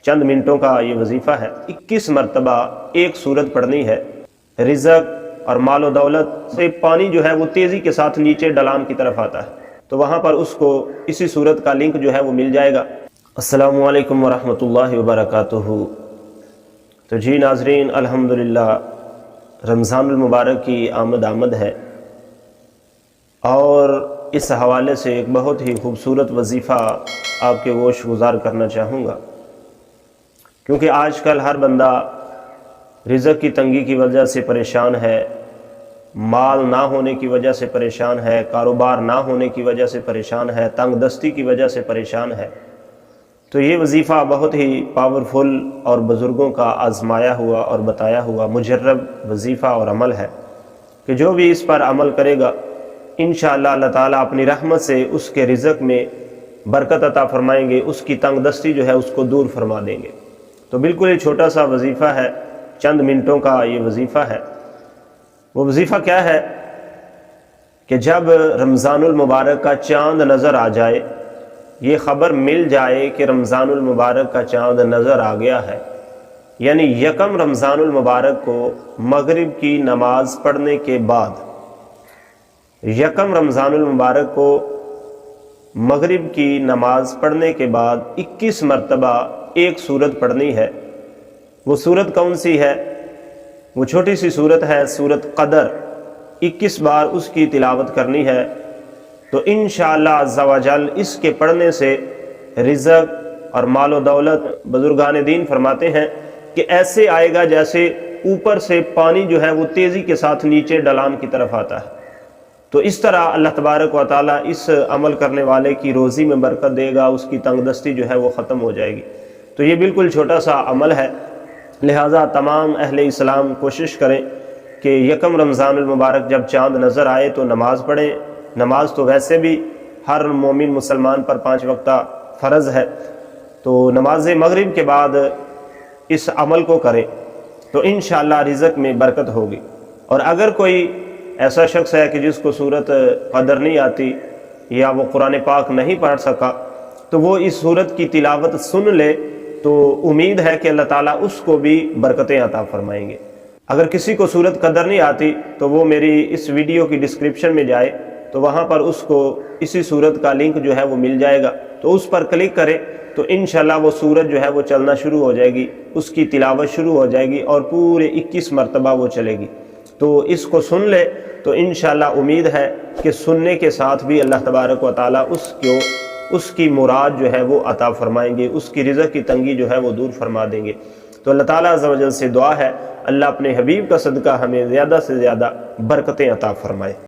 چند منٹوں کا یہ وظیفہ ہے، 21 مرتبہ ایک سورت پڑھنی ہے۔ رزق اور مال و دولت سے پانی جو ہے وہ تیزی کے ساتھ نیچے ڈلان کی طرف آتا ہے، تو وہاں پر اس کو اسی سورت کا لنک جو ہے وہ مل جائے گا۔ السلام علیکم ورحمۃ اللہ وبرکاتہ۔ تو جی ناظرین، الحمدللہ رمضان المبارک کی آمد ہے، اور اس حوالے سے ایک بہت ہی خوبصورت وظیفہ آپ کے گوش گزار کرنا چاہوں گا، کیونکہ آج کل ہر بندہ رزق کی تنگی کی وجہ سے پریشان ہے، مال نہ ہونے کی وجہ سے پریشان ہے، کاروبار نہ ہونے کی وجہ سے پریشان ہے، تنگ دستی کی وجہ سے پریشان ہے۔ تو یہ وظیفہ بہت ہی پاورفل اور بزرگوں کا آزمایا ہوا اور بتایا ہوا مجرب وظیفہ اور عمل ہے کہ جو بھی اس پر عمل کرے گا انشاءاللہ اللہ تعالیٰ اپنی رحمت سے اس کے رزق میں برکت عطا فرمائیں گے، اس کی تنگ دستی جو ہے اس کو دور فرما دیں گے۔ تو بالکل یہ چھوٹا سا وظیفہ ہے، چند منٹوں کا یہ وظیفہ ہے۔ وہ وظیفہ کیا ہے کہ جب رمضان المبارک کا چاند نظر آ جائے، یہ خبر مل جائے کہ رمضان المبارک کا چاند نظر آ گیا ہے، یعنی یکم رمضان المبارک کو مغرب کی نماز پڑھنے کے بعد، یکم رمضان المبارک کو مغرب کی نماز پڑھنے کے بعد 21 مرتبہ ایک سورت پڑھنی ہے۔ وہ سورت کون سی ہے؟ وہ چھوٹی سی سورت ہے، سورت قدر۔ 21 بار اس کی تلاوت کرنی ہے، تو انشاءاللہ عز و جل اس کے پڑھنے سے رزق اور مال و دولت، بزرگان دین فرماتے ہیں کہ ایسے آئے گا جیسے اوپر سے پانی جو ہے وہ تیزی کے ساتھ نیچے ڈلان کی طرف آتا ہے۔ تو اس طرح اللہ تبارک و تعالیٰ اس عمل کرنے والے کی روزی میں برکت دے گا، اس کی تنگ دستی جو ہے وہ ختم ہو جائے گی۔ تو یہ بالکل چھوٹا سا عمل ہے، لہٰذا تمام اہل اسلام کوشش کریں کہ یکم رمضان المبارک جب چاند نظر آئے تو نماز پڑھیں۔ نماز تو ویسے بھی ہر مومن مسلمان پر 5 وقتہ فرض ہے، تو نماز مغرب کے بعد اس عمل کو کریں تو انشاءاللہ رزق میں برکت ہوگی۔ اور اگر کوئی ایسا شخص ہے کہ جس کو سورت قدر نہیں آتی یا وہ قرآن پاک نہیں پڑھ سکا، تو وہ اس سورت کی تلاوت سن لے تو امید ہے کہ اللہ تعالیٰ اس کو بھی برکتیں عطا فرمائیں گے۔ اگر کسی کو سورت قدر نہیں آتی تو وہ میری اس ویڈیو کی ڈسکرپشن میں جائے، تو وہاں پر اس کو اسی سورت کا لنک جو ہے وہ مل جائے گا، تو اس پر کلک کرے تو انشاءاللہ وہ سورت جو ہے وہ چلنا شروع ہو جائے گی، اس کی تلاوت شروع ہو جائے گی اور پورے 21 مرتبہ وہ چلے گی۔ تو اس کو سن لے تو انشاءاللہ امید ہے کہ سننے کے ساتھ بھی اللہ تبارک و تعالیٰ اس کی مراد جو ہے وہ عطا فرمائیں گے، اس کی رزق کی تنگی جو ہے وہ دور فرما دیں گے۔ تو اللہ تعالیٰ عز و جل سے دعا ہے اللہ اپنے حبیب کا صدقہ ہمیں زیادہ سے زیادہ برکتیں عطا فرمائے۔